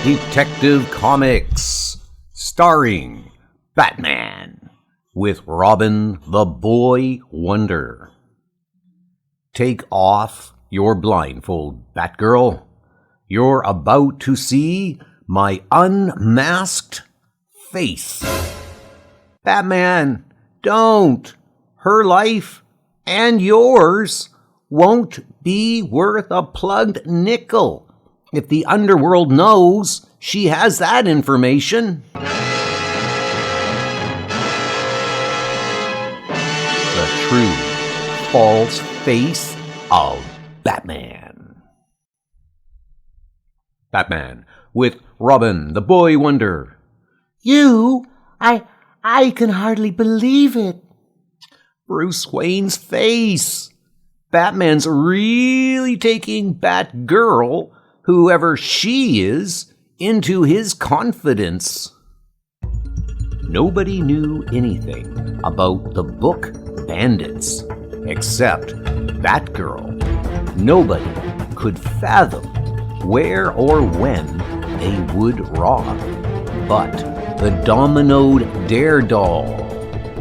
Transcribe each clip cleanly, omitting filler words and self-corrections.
Detective Comics, starring Batman, with Robin the Boy Wonder. Take off your blindfold, Batgirl. You're about to see my unmasked face. Batman, don't. Her life and yours won't be worth a plugged nickel if the underworld knows she has that information. The true, false face of Batman. Batman, with Robin the Boy Wonder. I can hardly believe it. Bruce Wayne's face. Batman's really taking Batgirl, whoever she is, into his confidence. Nobody knew anything about the book Bandits except Batgirl. Nobody could fathom where or when they would rob. But the dominoed Daredevil.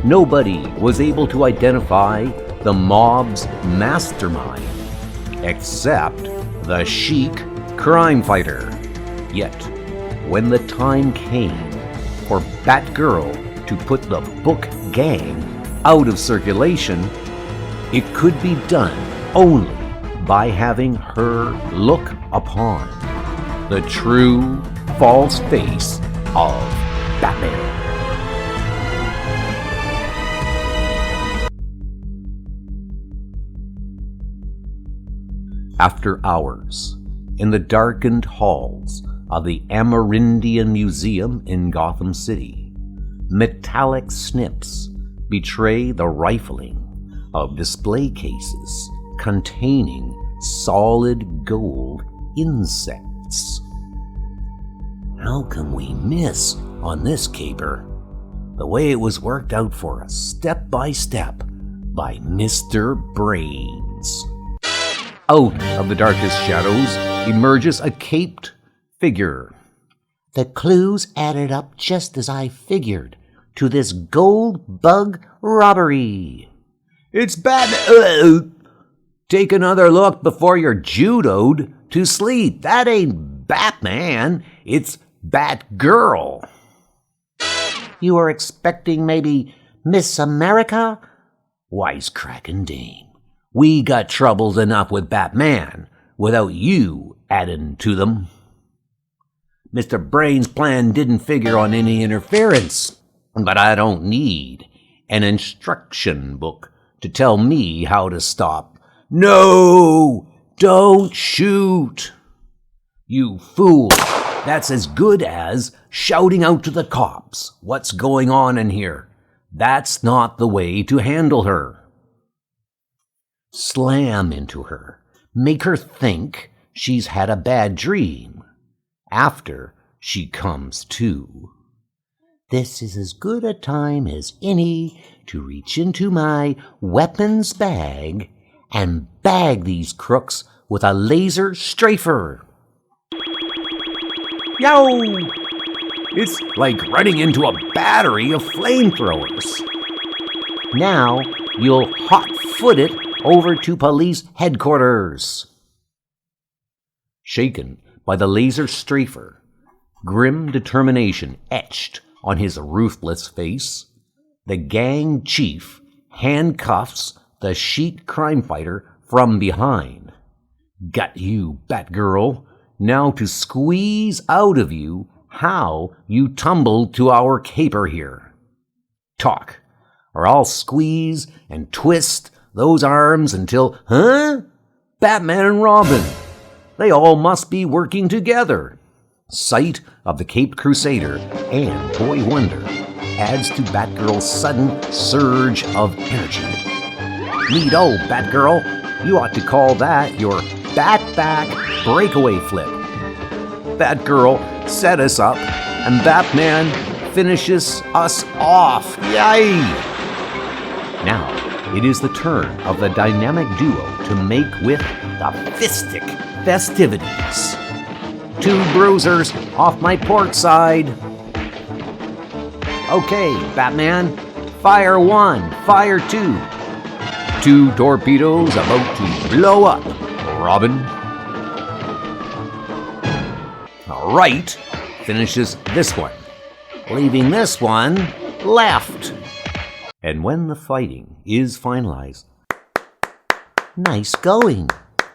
Nobody was able to identify the mob's mastermind except the chic crime fighter. Yet, when the time came for Batgirl to put the book gang out of circulation, it could be done only by having her look upon the true false face of Batman. After hours, in the darkened halls of the Amerindian Museum in Gotham City, metallic snips betray the rifling of display cases containing solid gold insects. How can we miss on this caper? The way it was worked out for us, step by step, by Mr. Brains. Out of the darkest shadows emerges a caped figure. The clues added up just as I figured to this gold bug robbery. It's Batman. Take another look before you're judoed to sleep. That ain't Batman. It's Batgirl. You were expecting maybe Miss America? Wisecracking dame. We got troubles enough with Batman without you adding to them. Mr. Brain's plan didn't figure on any interference, but I don't need an instruction book to tell me how to stop. No! Don't shoot! You fool! That's as good as shouting out to the cops, "What's going on in here?" That's not the way to handle her. Slam into her. Make her think she's had a bad dream. After she comes to. This is as good a time as any to reach into my weapons bag and bag these crooks with a laser strafer. Yow! It's like running into a battery of flamethrowers. Now you'll hot-foot it over to police headquarters. Shaken by the laser strafer, grim determination etched on his ruthless face, the gang chief handcuffs the chic crime fighter from behind. Got you, Batgirl. Now to squeeze out of you how you tumbled to our caper here. Talk, or I'll squeeze and twist those arms until, Batman and Robin. They all must be working together. Sight of the Caped Crusader and Boy Wonder adds to Batgirl's sudden surge of energy. Neato, Batgirl. You ought to call that your Bat-Back breakaway flip. Batgirl set us up, and Batman finishes us off. Yay! Now, it is the turn of the dynamic duo to make with the fistic festivities. 2 bruisers off my port side. Okay, Batman. Fire 1, fire 2. 2 torpedoes about to blow up, Robin. All right, finishes this one, leaving this one left. And when the fighting is finalized, Nice going,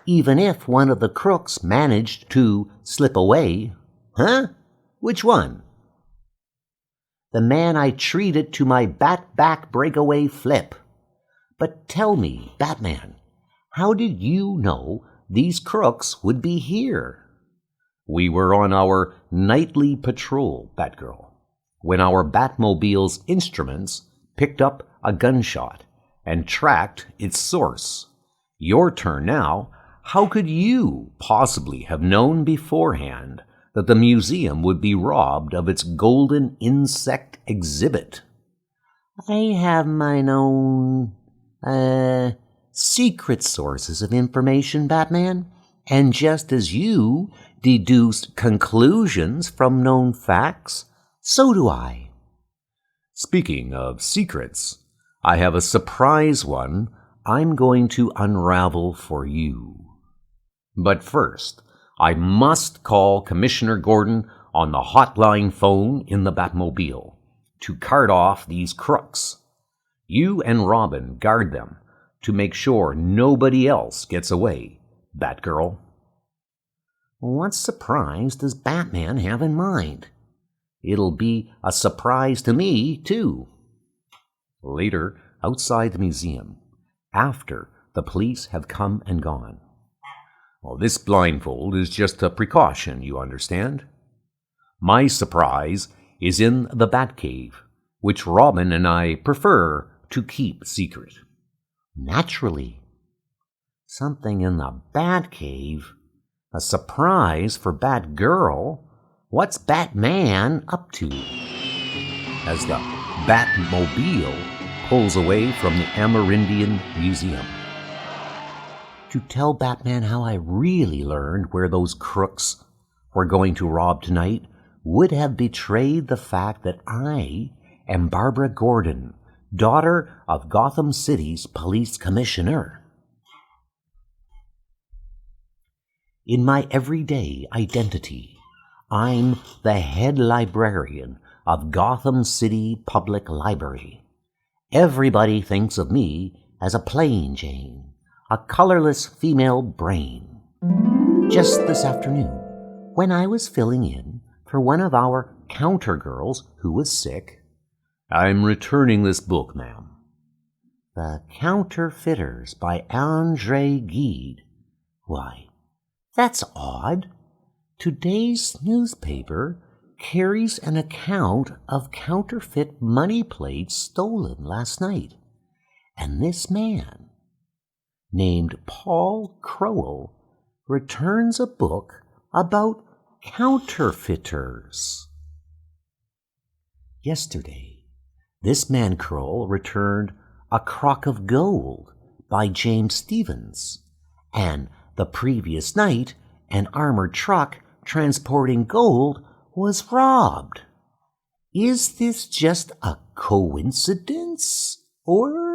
even if one of the crooks managed to slip away. huh? Which one? The man I treated to my bat-back breakaway flip. But tell me, Batman, how did you know these crooks would be here? We were on our nightly patrol, Batgirl, when our Batmobile's instruments picked up a gunshot and tracked its source. Your turn now. How could you possibly have known beforehand that the museum would be robbed of its golden insect exhibit? I have mine own, secret sources of information, Batman. And just as you deduced conclusions from known facts, so do I. Speaking of secrets, I have a surprise one I'm going to unravel for you. But first, I must call Commissioner Gordon on the hotline phone in the Batmobile to cart off these crooks. You and Robin guard them to make sure nobody else gets away, Batgirl. What surprise does Batman have in mind? It'll be a surprise to me, too. Later, outside the museum, after the police have come and gone. Well, this blindfold is just a precaution, you understand? My surprise is in the Batcave, which Robin and I prefer to keep secret. Naturally. Something in the Batcave? A surprise for Batgirl? What's Batman up to? As the Batmobile pulls away from the Amerindian Museum. To tell Batman how I really learned where those crooks were going to rob tonight would have betrayed the fact that I am Barbara Gordon, daughter of Gotham City's police commissioner. In my everyday identity, I'm the head librarian of Gotham City Public Library. Everybody thinks of me as a plain Jane, a colorless female brain. Just this afternoon, when I was filling in for one of our counter girls who was sick, I'm returning this book, ma'am. The Counterfeiters by Andre Gide. Why, that's odd. Today's newspaper carries an account of counterfeit money plates stolen last night. And this man, named Paul Crowell, returns a book about counterfeiters. Yesterday, this man Crowell returned A Crock of Gold by James Stevens, and the previous night, an armored truck transporting gold was robbed. Is this just a coincidence, or?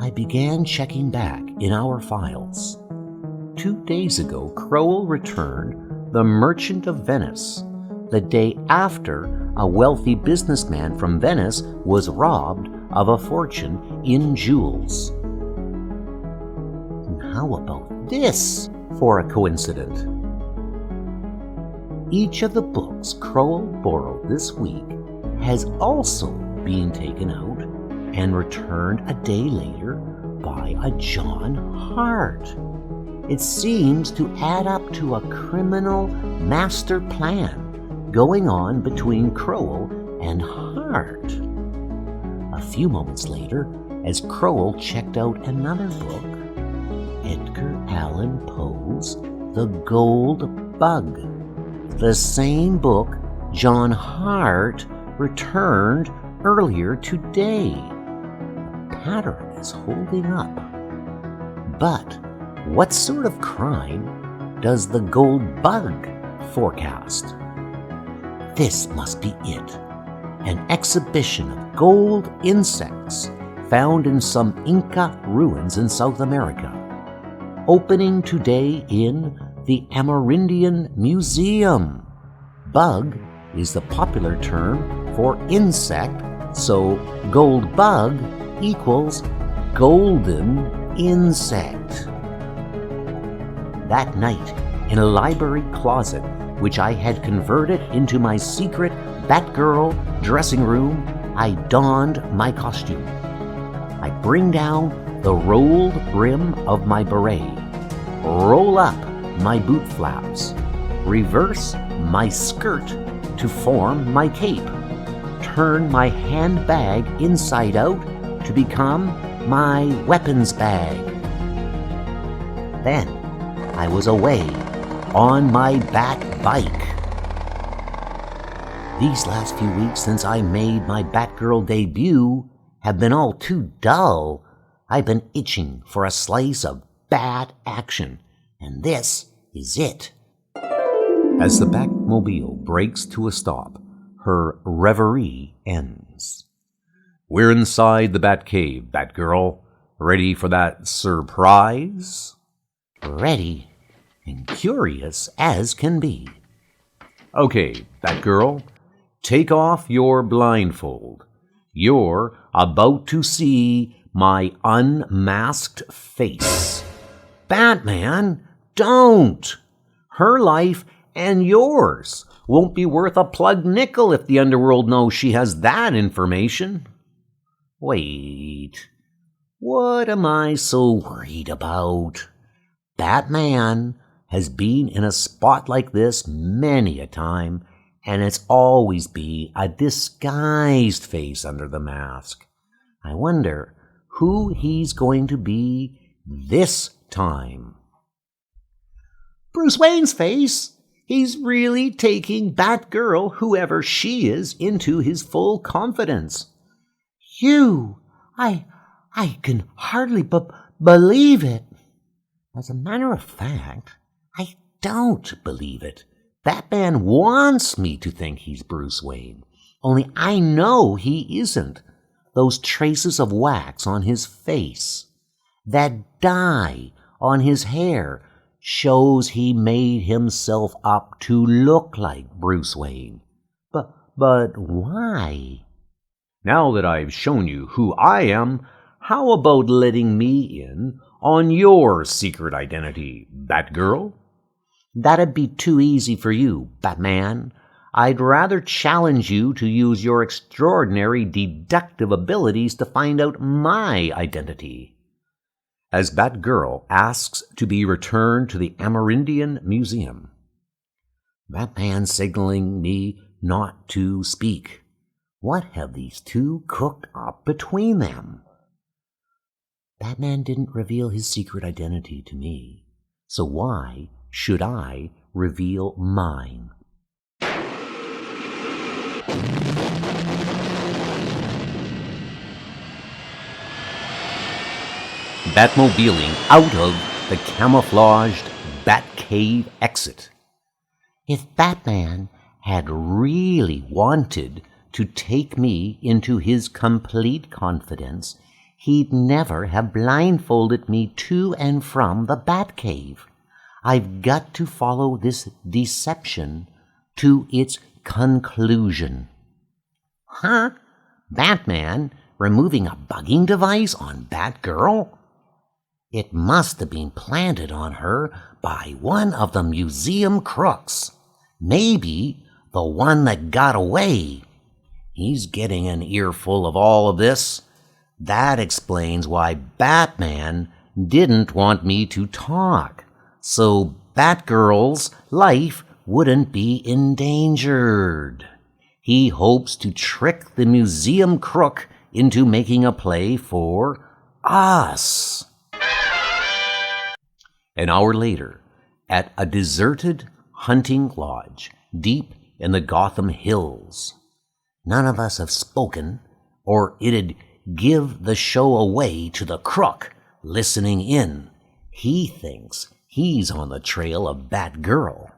I began checking back in our files. 2 days ago, Crowell returned The Merchant of Venice, the day after a wealthy businessman from Venice was robbed of a fortune in jewels. And how about this for a coincidence? Each of the books Crowell borrowed this week has also been taken out and returned a day later by a John Hart. It seems to add up to a criminal master plan going on between Crowell and Hart. A few moments later, as Crowell checked out another book, Edgar Allan Poe's The Gold Bug, the same book John Hart returned earlier today. The pattern is holding up. But what sort of crime does the gold bug forecast? This must be it. An exhibition of gold insects found in some Inca ruins in South America. Opening today in the Amerindian Museum. Bug is the popular term for insect, so gold bug equals golden insect. That night, in a library closet, which I had converted into my secret Batgirl dressing room, I donned my costume. I bring down the rolled brim of my beret, roll up my boot flaps, reverse my skirt to form my cape, turn my handbag inside out to become my weapons bag. Then I was away on my bat bike. These last few weeks since I made my Batgirl debut have been all too dull. I've been itching for a slice of bat action, and this is it. As the Batmobile brakes to a stop, her reverie ends. We're inside the Batcave, Batgirl. Ready for that surprise? Ready and curious as can be. Okay, Batgirl, take off your blindfold. You're about to see my unmasked face. Batman, don't! Her life and yours won't be worth a plug nickel if the underworld knows she has that information. Wait, what am I so worried about? Batman has been in a spot like this many a time, and it's always be a disguised face under the mask. I wonder who he's going to be this time. Bruce Wayne's face. He's really taking Batgirl, whoever she is, into his full confidence. I can hardly believe it. As a matter of fact, I don't believe it. Batman wants me to think he's Bruce Wayne, only I know he isn't. Those traces of wax on his face, that dye on his hair, shows he made himself up to look like Bruce Wayne. But why? Now that I've shown you who I am, how about letting me in on your secret identity, Batgirl? That'd be too easy for you, Batman. I'd rather challenge you to use your extraordinary deductive abilities to find out my identity. As Batgirl asks to be returned to the Amerindian Museum. Batman signaling me not to speak. What have these two cooked up between them? Batman didn't reveal his secret identity to me, so why should I reveal mine? Batmobiling out of the camouflaged Batcave exit. If Batman had really wanted to take me into his complete confidence, he'd never have blindfolded me to and from the Batcave. I've got to follow this deception to its conclusion. Huh? Batman removing a bugging device on Batgirl? It must have been planted on her by one of the museum crooks. Maybe the one that got away. He's getting an earful of all of this. That explains why Batman didn't want me to talk, so Batgirl's life wouldn't be endangered. He hopes to trick the museum crook into making a play for us. An hour later, at a deserted hunting lodge deep in the Gotham Hills. None of us have spoken, or it'd give the show away to the crook listening in. He thinks He's on the trail of Batgirl.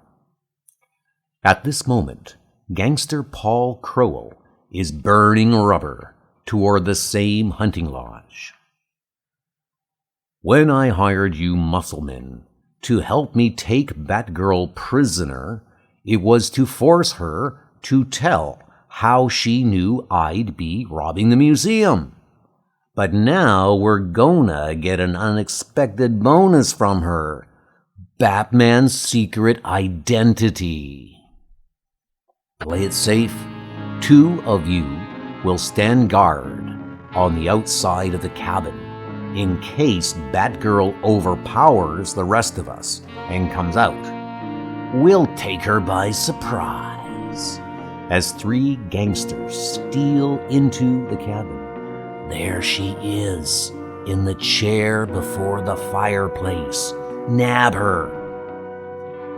At this moment, gangster Paul Crowell is burning rubber toward the same hunting lodge. When I hired you musclemen to help me take Batgirl prisoner, it was to force her to tell how she knew I'd be robbing the museum. But now we're gonna get an unexpected bonus from her. Batman's secret identity. Play it safe. 2 of you will stand guard on the outside of the cabin in case Batgirl overpowers the rest of us and comes out. We'll take her by surprise. As 3 gangsters steal into the cabin, there she is, in the chair before the fireplace. Nab her.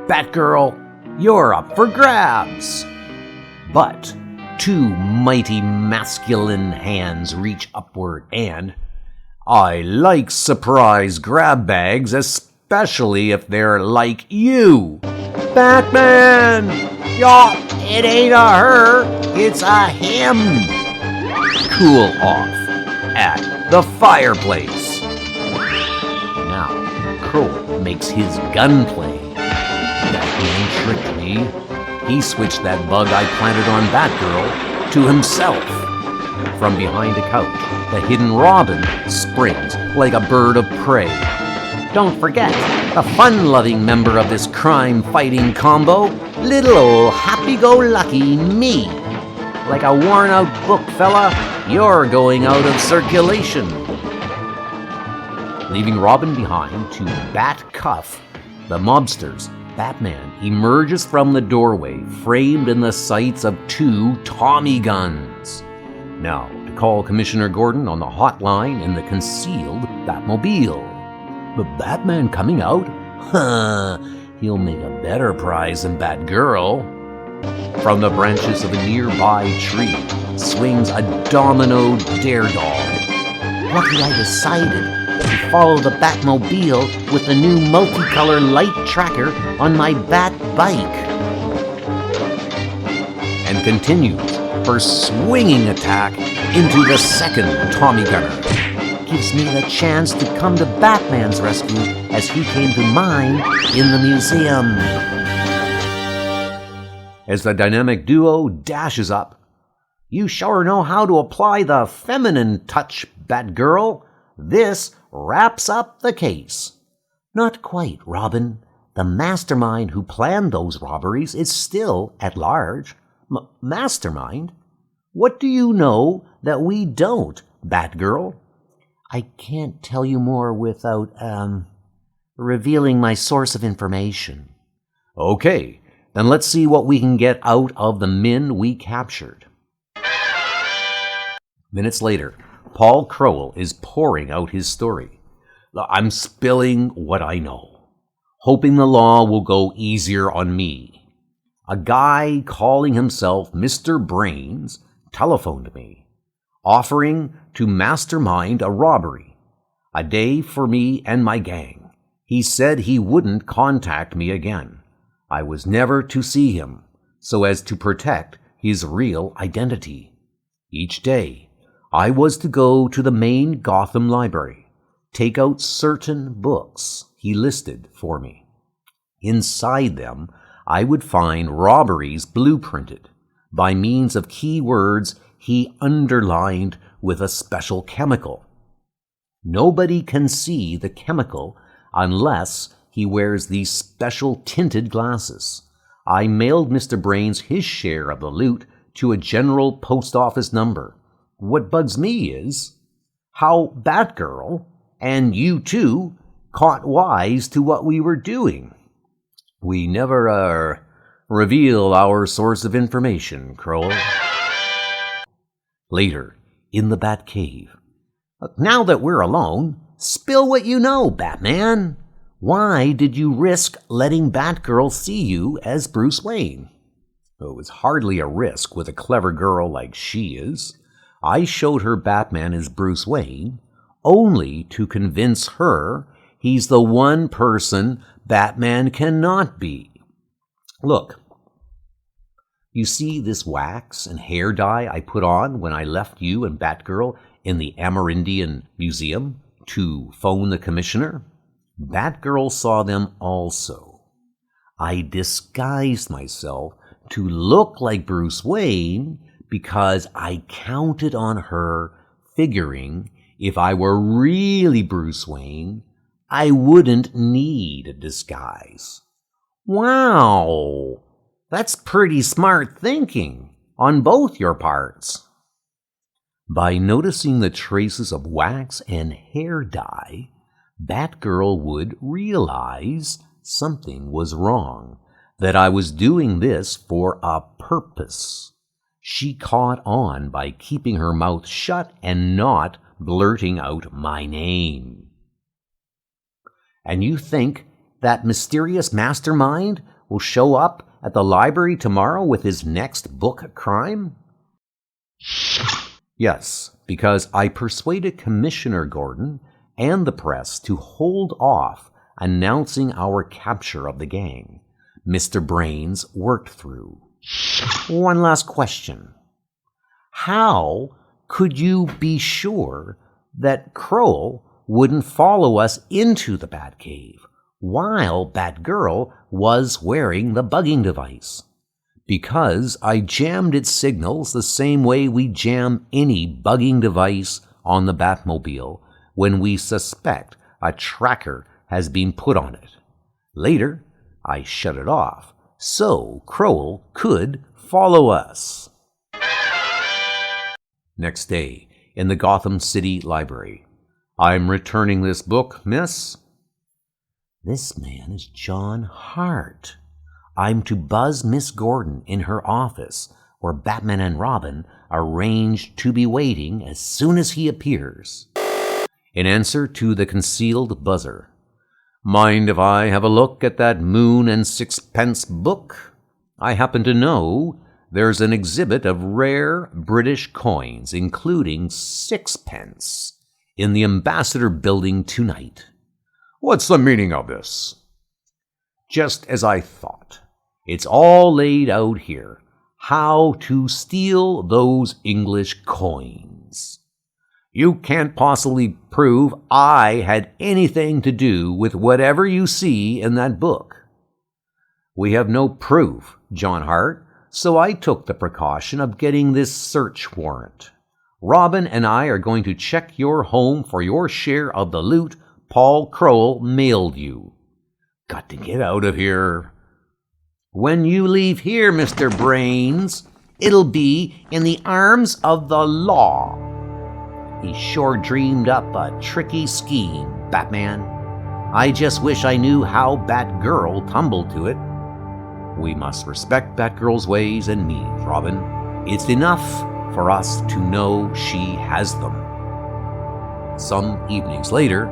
Batgirl, you're up for grabs. But 2 mighty masculine hands reach upward and, I like surprise grab bags, especially if they're like you. Batman! Yup, it ain't a her, it's a him. Cool off at the fireplace. Now, Crowell makes his gunplay. Batman tricked me. He switched that bug I planted on Batgirl to himself. From behind a couch, the hidden Robin springs like a bird of prey. Don't forget, the fun-loving member of this crime-fighting combo, little old happy-go-lucky me. Like a worn-out book, fella, you're going out of circulation. Leaving Robin behind to bat-cuff the mobsters, Batman emerges from the doorway, framed in the sights of 2 Tommy guns. Now, to call Commissioner Gordon on the hotline in the concealed Batmobile. But Batman coming out? Huh, he'll make a better prize than Batgirl. From the branches of a nearby tree swings a domino daredog. Lucky I decided to follow the Batmobile with the new multicolor light tracker on my Bat bike. And continues her swinging attack into the second Tommy gunner. Gives me the chance to come to Batman's rescue as he came to mine in the museum. As the dynamic duo dashes up, you sure know how to apply the feminine touch, Batgirl. This wraps up the case. Not quite, Robin. The mastermind who planned those robberies is still at large. Mastermind? What do you know that we don't, Batgirl? I can't tell you more without, revealing my source of information. Okay, then let's see what we can get out of the men we captured. Minutes later, Paul Crowell is pouring out his story. I'm spilling what I know, hoping the law will go easier on me. A guy calling himself Mr. Brains telephoned me, offering to mastermind a robbery, a day for me and my gang. He said he wouldn't contact me again. I was never to see him, so as to protect his real identity. Each day, I was to go to the main Gotham library, take out certain books he listed for me. Inside them, I would find robberies blueprinted by means of keywords he underlined with a special chemical. Nobody can see the chemical unless he wears these special tinted glasses. I mailed Mr. Brains his share of the loot to a general post office number. What bugs me is how Batgirl and you two caught wise to what we were doing. We never, reveal our source of information, Crowell. Later, in the Batcave. Now that we're alone, spill what you know, Batman. Why did you risk letting Batgirl see you as Bruce Wayne? It was hardly a risk with a clever girl like she is. I showed her Batman as Bruce Wayne only to convince her he's the one person Batman cannot be. Look, you see this wax and hair dye I put on when I left you and Batgirl in the Amerindian Museum to phone the commissioner? Batgirl saw them also. I disguised myself to look like Bruce Wayne because I counted on her, figuring if I were really Bruce Wayne, I wouldn't need a disguise. Wow, that's pretty smart thinking on both your parts. By noticing the traces of wax and hair dye, Batgirl would realize something was wrong, that I was doing this for a purpose. She caught on by keeping her mouth shut and not blurting out my name. And you think that mysterious mastermind will show up at the library tomorrow with his next book crime? Yes, because I persuaded Commissioner Gordon and the press to hold off announcing our capture of the gang Mr. Brains worked through. One last question. How could you be sure that Crowell wouldn't follow us into the Batcave while Batgirl was wearing the bugging device? Because I jammed its signals the same way we jam any bugging device on the Batmobile when we suspect a tracker has been put on it. Later, I shut it off so Crowell could follow us. Next day, in the Gotham City Library. I'm returning this book, miss. This man is John Hart. I'm to buzz Miss Gordon in her office, where Batman and Robin arranged to be waiting as soon as he appears. In answer to the concealed buzzer, mind if I have a look at that Moon and Sixpence book? I happen to know there's an exhibit of rare British coins, including sixpence, in the Ambassador Building tonight. What's the meaning of this? Just as I thought. It's all laid out here. How to steal those English coins. You can't possibly prove I had anything to do with whatever you see in that book. We have no proof, John Hart, so I took the precaution of getting this search warrant. Robin and I are going to check your home for your share of the loot Paul Crowell mailed you. Got to get out of here. When you leave here, Mr. Brains, it'll be in the arms of the law. He sure dreamed up a tricky scheme, Batman. I just wish I knew how Batgirl tumbled to it. We must respect Batgirl's ways and means, Robin. It's enough for us to know she has them. Some evenings later,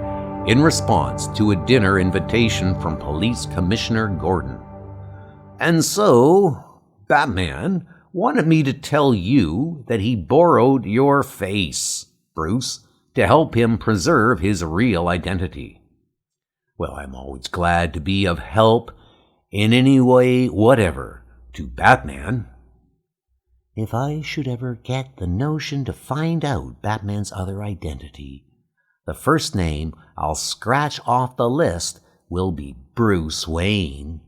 in response to a dinner invitation from Police Commissioner Gordon. And so, Batman wanted me to tell you that he borrowed your face, Bruce, to help him preserve his real identity. Well, I'm always glad to be of help in any way whatever to Batman. If I should ever get the notion to find out Batman's other identity, the first name I'll scratch off the list will be Bruce Wayne.